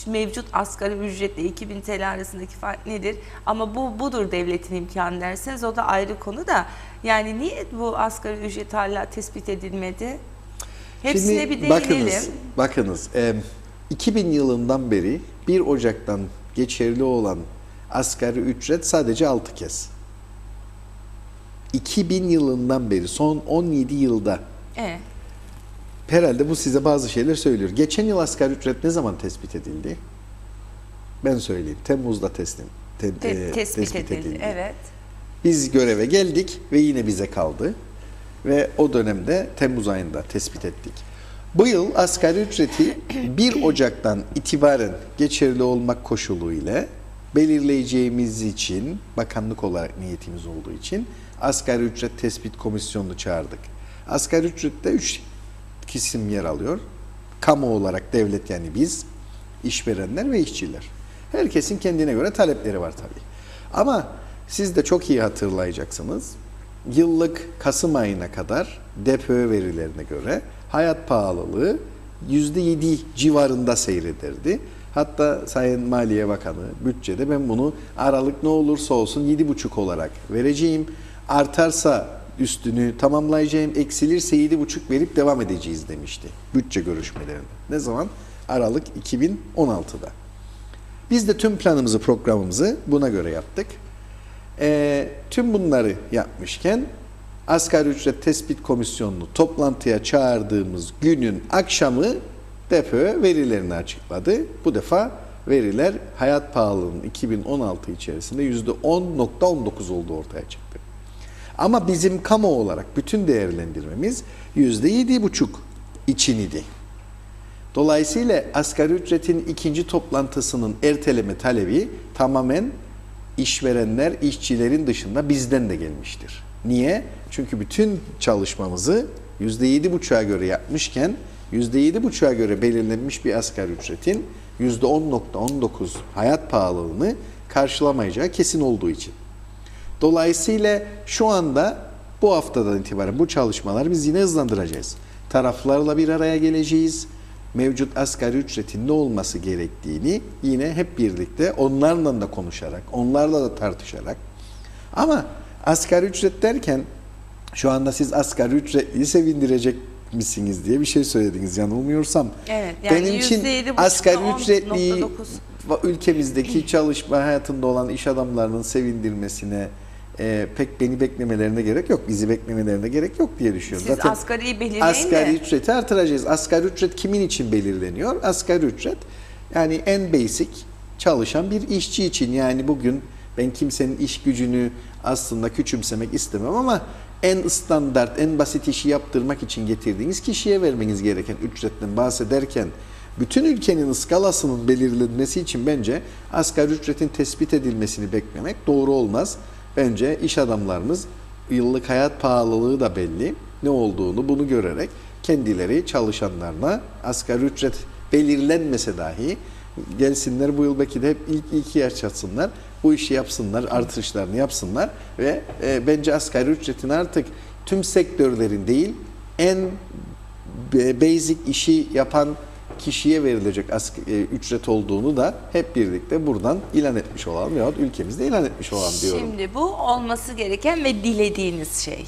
mevcut asgari ücretle 2000 TL arasındaki fark nedir? Ama budur devletin imkanı derseniz o da ayrı konu da. Yani niye bu asgari ücret hala tespit edilmedi? Hepsine Şimdi bir değinelim. bakınız 2000 yılından beri 1 Ocak'tan geçerli olan asgari ücret sadece 6 kez. 2000 yılından beri son 17 yılda Evet. herhalde bu size bazı şeyler söylüyor. Geçen yıl asgari ücret ne zaman tespit edildi? Ben söyleyeyim. Temmuz'da tespit edildi. Evet. Biz göreve geldik ve yine bize kaldı. Ve o dönemde Temmuz ayında tespit ettik. Bu yıl asgari ücreti 1 Ocak'tan itibaren geçerli olmak koşulu ile belirleyeceğimiz için, bakanlık olarak niyetimiz olduğu için asgari ücret tespit komisyonunu çağırdık. Asgari ücrette 3 kesim yer alıyor. Kamu olarak devlet, yani biz, işverenler ve işçiler. Herkesin kendine göre talepleri var tabii. Ama siz de çok iyi hatırlayacaksınız. Yıllık Kasım ayına kadar DPÖ verilerine göre hayat pahalılığı %7 civarında seyrederdi. Hatta Sayın Maliye Bakanı bütçede ben bunu aralık ne olursa olsun 7,5 olarak vereceğim. Artarsa üstünü tamamlayacağım, eksilirse 7,5 verip devam edeceğiz demişti bütçe görüşmelerinde. Ne zaman? Aralık 2016'da. Biz de tüm planımızı, programımızı buna göre yaptık. Tüm bunları yapmışken Asgari Ücret Tespit Komisyonu'nu toplantıya çağırdığımız günün akşamı DPÖ verilerini açıkladı. Bu defa veriler hayat pahalılığının 2016 içerisinde %10,19 olduğu ortaya çıktı. Ama bizim kamu olarak bütün değerlendirmemiz %7,5 için idi. Dolayısıyla asgari ücretin ikinci toplantısının erteleme talebi tamamen işverenler, işçilerin dışında bizden de gelmiştir. Niye? Çünkü bütün çalışmamızı %7,5'a göre yapmışken %7,5'a göre belirlenmiş bir asgari ücretin %10,19 hayat pahalılığını karşılamayacağı kesin olduğu için. Dolayısıyla şu anda bu haftadan itibaren bu çalışmaları biz yine hızlandıracağız. Taraflarla bir araya geleceğiz. Mevcut asgari ücretin ne olması gerektiğini yine hep birlikte onlarla da konuşarak, onlarla da tartışarak. Ama asgari ücret derken şu anda siz asgari ücretliyi sevindirecek misiniz diye bir şey söylediniz yanılmıyorsam. Evet, yani benim için asgari ücretliyi ülkemizdeki çalışma hayatında olan iş adamlarının sevindirmesine pek beni beklemelerine gerek yok. Bizi beklemelerine gerek yok diye düşünüyorum. Siz zaten asgariyi belirleyin asgari de. ücreti artıracağız. Asgari ücret kimin için belirleniyor? Asgari ücret yani en basic çalışan bir işçi için. Yani bugün ben kimsenin iş gücünü aslında küçümsemek istemem ama en standart, en basit işi yaptırmak için getirdiğiniz kişiye vermeniz gereken ücretten bahsederken bütün ülkenin ıskalasının belirlenmesi için bence asgari ücretin tespit edilmesini beklemek doğru olmaz. Bence iş adamlarımız yıllık hayat pahalılığı da belli. Ne olduğunu bunu görerek kendileri çalışanlarına asgari ücret belirlenmese dahi gelsinler bu yıl belki de hep ilk 2 yaş çatsınlar. Bu işi yapsınlar, artışlarını yapsınlar ve bence asgari ücretin artık tüm sektörlerin değil en basic işi yapan kişiye verilecek ücret olduğunu da hep birlikte buradan ilan etmiş olalım yahut ülkemizde ilan etmiş olalım diyorum. Şimdi bu olması gereken ve dilediğiniz şey.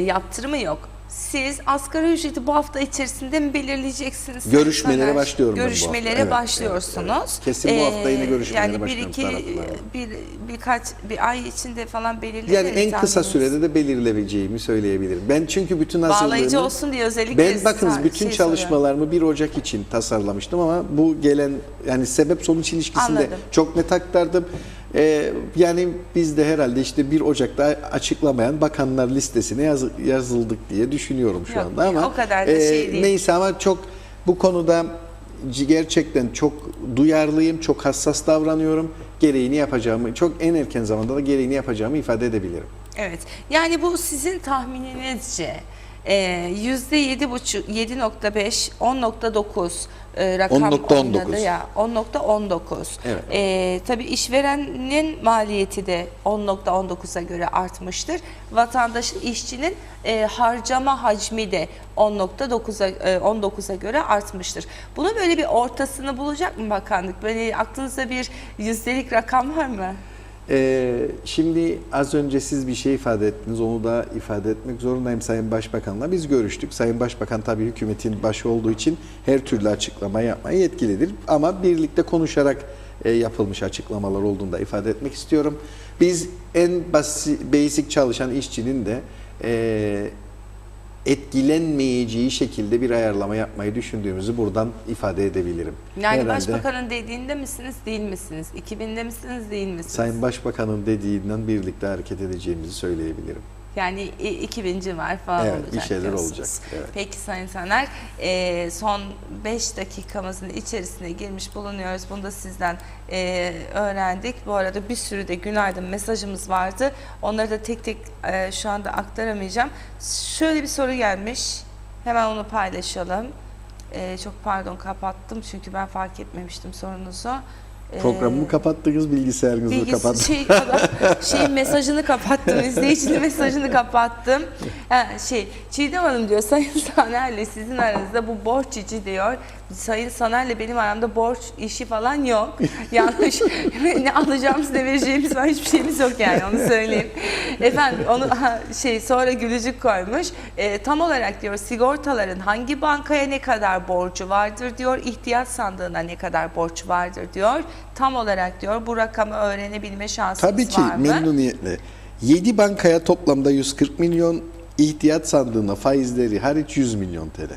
Yaptırımı yok. Siz asgari ücreti bu hafta içerisinde mi belirleyeceksiniz? Görüşmelere başlıyorum ben bu hafta. Görüşmelere Evet, başlıyorsunuz. evet. Kesin bu hafta yine görüşmelere yani başlıyorum taraflarla. bir ay içinde falan belirlenir. Yani en kısa sürede de belirleyebileceğimi söyleyebilirim. Ben çünkü bütün hazırlığımı... Bağlayıcı olsun diye özellikle Ben bakınız bütün çalışmalarımı 1 Ocak için tasarlamıştım ama bu gelen yani sebep sonuç ilişkisinde Anladım. çok net aktardım. Yani biz de herhalde işte 1 Ocak'ta açıklamayan bakanlar listesine yazıldık diye düşünüyorum şu Yok, anda ama o kadar da şey değil. neyse ama çok bu konuda gerçekten çok duyarlıyım, çok hassas davranıyorum. Gereğini yapacağımı, çok en erken zamanda da gereğini yapacağımı ifade edebilirim. Evet. Yani bu sizin tahmininizce %7,5, 7,5, 10,9 rakam 10,19. oynadı ya. 10,19. Evet. Tabii işverenin maliyeti de 10,19'a göre artmıştır. Vatandaşın, işçinin harcama hacmi de 19'a göre artmıştır. Bunun böyle bir ortasını bulacak mı bakanlık? Böyle aklınızda bir yüzdelik rakam var mı? Şimdi az önce siz bir şey ifade ettiniz. Onu da ifade etmek zorundayım Sayın Başbakan'la. Biz görüştük. Sayın Başbakan tabii hükümetin başı olduğu için her türlü açıklama yapmaya yetkilidir. Ama birlikte konuşarak yapılmış açıklamalar olduğunu da ifade etmek istiyorum. Biz en basic çalışan işçinin de etkilenmeyeceği şekilde bir ayarlama yapmayı düşündüğümüzü buradan ifade edebilirim. Yani herhalde, Başbakanın dediğinde misiniz, değil misiniz? 2000'de misiniz, değil misiniz? Sayın Başbakan'ın dediğinden birlikte hareket edeceğimizi söyleyebilirim. Yani 2000 civar falan Evet, olacak bir şeyler diyorsunuz. olacak, evet. Peki Sayın Saner, son 5 dakikamızın içerisine girmiş bulunuyoruz. Bunu da sizden öğrendik. Bu arada bir sürü de günaydın mesajımız vardı. Onları da tek tek şu anda aktaramayacağım. Şöyle bir soru gelmiş. Hemen onu paylaşalım. Çok pardon, kapattım çünkü ben fark etmemiştim sorunuzu. Programımı kapattınız, bilgisayarınızı kapattınız. Mesajını kapattım, izleyicinin mesajını kapattım. Çiğdem Hanım diyor, Sayın Saner'le sizin aranızda bu borç içi diyor. Sayın Saner'le benim aramda borç işi falan yok. Yanlış. Ne alacağımız ne vereceğimiz var, hiçbir şeyimiz yok yani, onu söyleyeyim. Efendim onu sonra gülücük koymuş. Tam olarak diyor sigortaların hangi bankaya ne kadar borcu vardır diyor. İhtiyaç sandığına ne kadar borç vardır diyor. Tam olarak diyor bu rakamı öğrenebilme şansımız Tabii ki var mı? memnuniyetle. 7 bankaya toplamda 140 milyon, ihtiyaç sandığına faizleri hariç 100 milyon TL.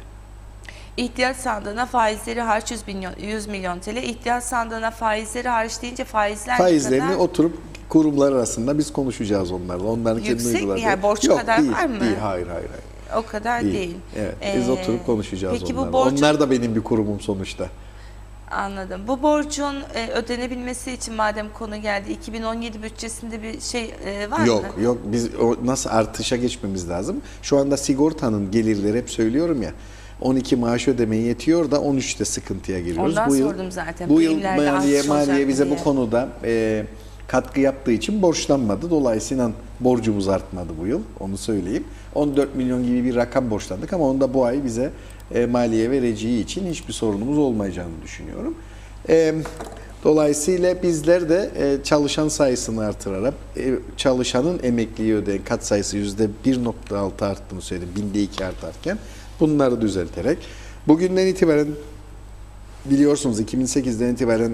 İhtiyaç sandığına faizleri hariç 100 milyon TL. İhtiyaç sandığına faizleri hariç deyince faizlerini kadar? Oturup kurumlar arasında biz konuşacağız onlarla. Onların kendi Yüksek mi? uyguladığı. Yani borç Yok, kadar değil, var mı? Değil, hayır. O kadar değil. Evet, biz oturup konuşacağız peki bu onlarla. borcun- Onlar da benim bir kurumum sonuçta. Anladım. Bu borcun ödenebilmesi için madem konu geldi, 2017 bütçesinde bir şey var mı? Yok. Biz nasıl artışa geçmemiz lazım? Şu anda sigortanın gelirleri, hep söylüyorum ya, 12 maaş ödemeye yetiyor da 13'te sıkıntıya giriyoruz. Ondan bu yıl, sordum zaten. Bu yıl Primlerde artış maliye olacak bize diye. bu konuda katkı yaptığı için borçlanmadı. Dolayısıyla borcumuz artmadı bu yıl. Onu söyleyeyim. 14 milyon gibi bir rakam borçlandık ama onda bu ay bize maliye vereceği için hiçbir sorunumuz olmayacağını düşünüyorum. Dolayısıyla bizler de çalışan sayısını artırarak çalışanın emekliyi ödeyen kat sayısı %1.6 arttığını söyledim. Binde 2 artarken bunları düzelterek bugünden itibaren biliyorsunuz 2008'den itibaren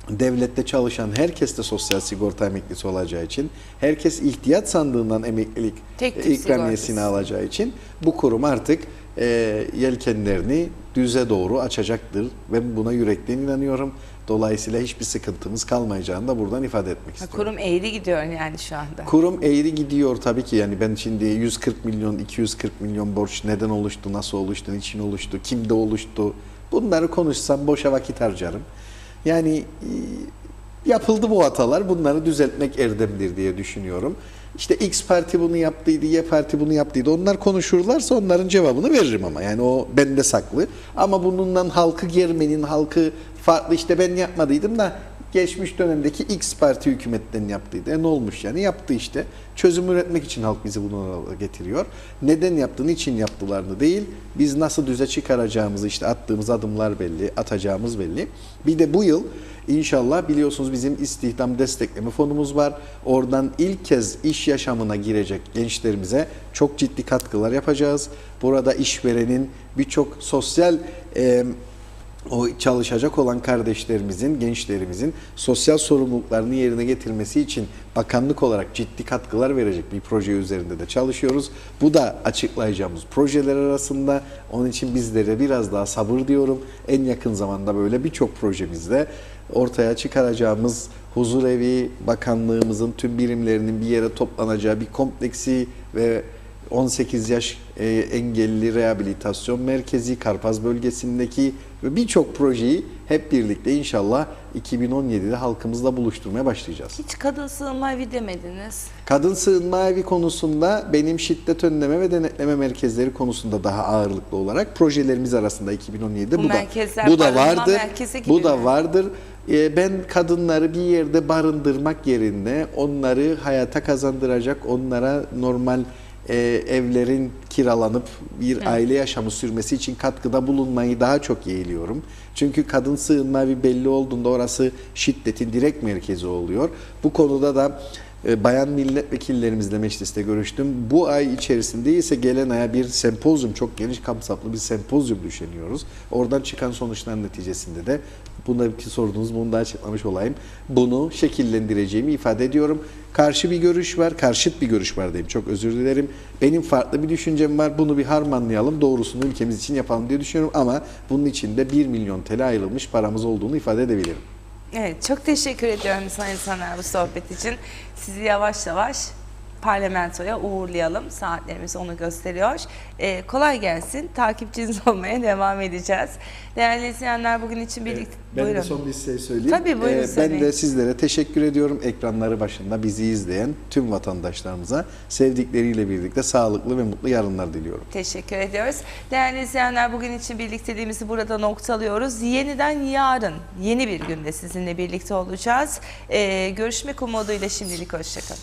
devlette çalışan herkes de sosyal sigorta emeklisi olacağı için, herkes ihtiyaç sandığından emeklilik Tek tip ikramiyesini sigortası. alacağı için bu kurum artık yelkenlerini düze doğru açacaktır. Ben buna yürekten inanıyorum. Dolayısıyla hiçbir sıkıntımız kalmayacağını da buradan ifade etmek istiyorum. Kurum eğri gidiyor yani şu anda. Kurum eğri gidiyor tabii ki. Yani ben şimdi 140 milyon, 240 milyon borç neden oluştu, nasıl oluştu, niçin oluştu, kimde oluştu, bunları konuşsam boşa vakit harcarım. Yani yapıldı bu hatalar, bunları düzeltmek erdemdir diye düşünüyorum. İşte X parti bunu yaptıydı, Y parti bunu yaptıydı. Onlar konuşurlarsa onların cevabını veririm ama. Yani o bende saklı. Ama bundan halkı germenin, halkı farklı işte ben yapmadıydım da geçmiş dönemdeki X parti hükümetten yaptıydı. Ne olmuş yani? Yaptı işte. Çözüm üretmek için halk bizi buna getiriyor. Neden yaptığını, için yaptılarını değil. Biz nasıl düze çıkaracağımızı, işte attığımız adımlar belli, atacağımız belli. Bir de bu yıl İnşallah biliyorsunuz bizim istihdam destekleme fonumuz var. Oradan ilk kez iş yaşamına girecek gençlerimize çok ciddi katkılar yapacağız. Burada işverenin birçok sosyal o çalışacak olan kardeşlerimizin, gençlerimizin sosyal sorumluluklarını yerine getirmesi için bakanlık olarak ciddi katkılar verecek bir proje üzerinde de çalışıyoruz. Bu da açıklayacağımız projeler arasında. Onun için bizlere biraz daha sabır diyorum. En yakın zamanda böyle birçok projemizde ortaya çıkaracağımız huzur evi, bakanlığımızın tüm birimlerinin bir yere toplanacağı bir kompleksi ve 18 yaş engelli rehabilitasyon merkezi, Karpaz bölgesindeki ve birçok projeyi hep birlikte inşallah 2017'de halkımızla buluşturmaya başlayacağız. Hiç kadın sığınma evi demediniz. Kadın sığınma evi konusunda benim şiddet önleme ve denetleme merkezleri konusunda daha ağırlıklı olarak projelerimiz arasında 2017'de Bu merkezler bu da barınma vardır. merkezi gibi Bu da mi? vardır. Ben kadınları bir yerde barındırmak yerine onları hayata kazandıracak, onlara normal evlerin kiralanıp bir aile yaşamı sürmesi için katkıda bulunmayı daha çok yeğliyorum. Çünkü kadın sığınma evi belli olduğunda orası şiddetin direkt merkezi oluyor. Bu konuda da bayan milletvekillerimizle mecliste görüştüm. Bu ay içerisinde ise gelen aya bir sempozyum, çok geniş kapsamlı bir sempozyum düşünüyoruz. Oradan çıkan sonuçlar neticesinde de bundaki sorduğunuz, bunu da açıklamış olayım. Bunu şekillendireceğimi ifade ediyorum. Karşı bir görüş var, karşıt bir görüş var diyeyim. Çok özür dilerim. Benim farklı bir düşüncem var. Bunu bir harmanlayalım, doğrusunu ülkemiz için yapalım diye düşünüyorum. Ama bunun için de 1 milyon TL ayrılmış paramız olduğunu ifade edebilirim. Evet, çok teşekkür ediyorum Sayın Soner bu sohbet için. Sizi yavaş yavaş parlamentoya uğurlayalım. Saatlerimiz onu gösteriyor. Kolay gelsin. Takipçiniz olmaya devam edeceğiz. Değerli izleyenler, bugün için birlikte... Ben Buyurun. de son bir şey söyleyeyim. Tabii, buyurun Ben söyleyin. de sizlere teşekkür ediyorum. Ekranları başında bizi izleyen tüm vatandaşlarımıza sevdikleriyle birlikte sağlıklı ve mutlu yarınlar diliyorum. Teşekkür ediyoruz. Değerli izleyenler, bugün için birlikteliğimizi burada noktalıyoruz. Yeniden yarın yeni bir günde sizinle birlikte olacağız. Görüşmek umuduyla şimdilik hoşçakalın.